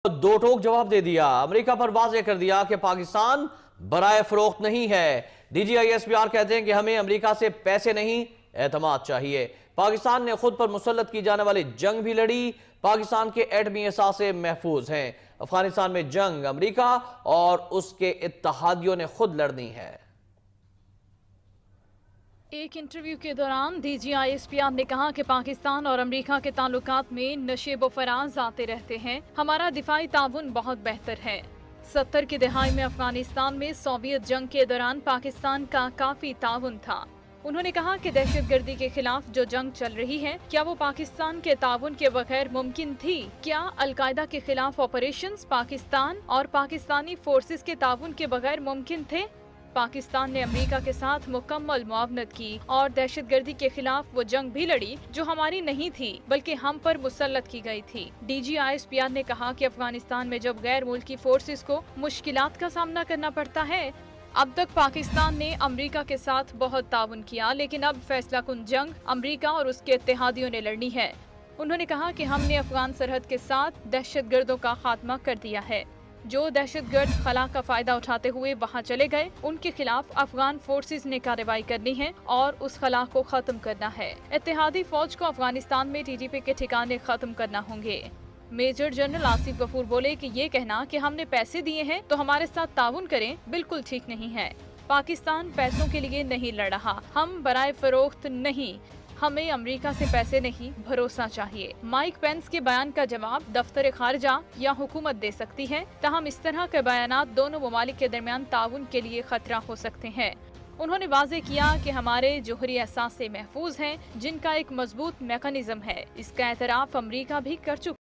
दो टोक जवाब दे दिया। अमेरिका पर वाज़ेह कर दिया कि पाकिस्तान बराए फरोख्त नहीं है। DGISPR कहते हैं कि हमें अमेरिका से पैसे नहीं, एतमाद चाहिए। पाकिस्तान ने खुद पर मुसल्लत की जाने वाली जंग भी लड़ी। पाकिस्तान के एटमी असासे महफूज हैं। अफगानिस्तान में जंग अमेरिका और उसके इत्तहादियों ने खुद लड़नी है। एक इंटरव्यू के दौरान DGISPR ने कहा कि पाकिस्तान और अमेरिका के ताल्लुकात में नशेब फराज आते रहते हैं। हमारा दिफाई ताउन बहुत बेहतर है। 70 की दहाई में अफगानिस्तान में सोवियत जंग के दौरान पाकिस्तान का काफी ताउन था। उन्होंने कहा कि दहशतगर्दी के खिलाफ जो जंग चल रही है, क्या वो पाकिस्तान के ताउन के बगैर मुमकिन थी? क्या अलकायदा के खिलाफ ऑपरेशंस पाकिस्तान और पाकिस्तानी फोर्सेस के ताउन के बगैर मुमकिन थे? पाकिस्तान ने अमेरिका के साथ मुकम्मल मुआवनत की और दहशतगर्दी के खिलाफ वो जंग भी लड़ी जो हमारी नहीं थी बल्कि हम पर मुसल्लत की गई थी। DGISPR ने कहा कि अफगानिस्तान में जब गैर मुल्की फोर्सेस को मुश्किलात का सामना करना पड़ता है, अब तक पाकिस्तान ने अमेरिका के साथ बहुत ताउन किया, लेकिन अब फैसला कुन जंग अमेरिका और उसके इत्तेहादियों ने लड़नी है। उन्होंने कहा कि हमने अफगान सरहद के साथ दहशतगर्दों का खात्मा कर दिया है। जो दहशतगर्द खला का फायदा उठाते हुए वहां चले गए, उनके खिलाफ अफगान फोर्सेस ने कार्रवाई करनी है और उस खला को खत्म करना है। इत्तेहादी फौज को अफगानिस्तान में TTP के ठिकाने खत्म करना होंगे। मेजर जनरल आसिफ गफूर बोले कि ये कहना कि हमने पैसे दिए हैं तो हमारे साथ ताउन करें, बिल्कुल ठीक नहीं है। पाकिस्तान पैसों के लिए नहीं लड़ रहा, हम बराए फरोख्त नहीं, हमें अमेरिका से पैसे नहीं, भरोसा चाहिए। माइक पेंस के बयान का जवाब दफ्तर खारजा या हुकूमत दे सकती है, ताहम इस तरह के बयानात दोनों ममालिक के दरमियान ताउन के लिए खतरा हो सकते हैं। उन्होंने वाज़ेह किया कि हमारे जोहरी असासे महफूज हैं, जिनका एक मजबूत मैकेनिज्म है। इसका एतराफ अमेरिका भी कर चुका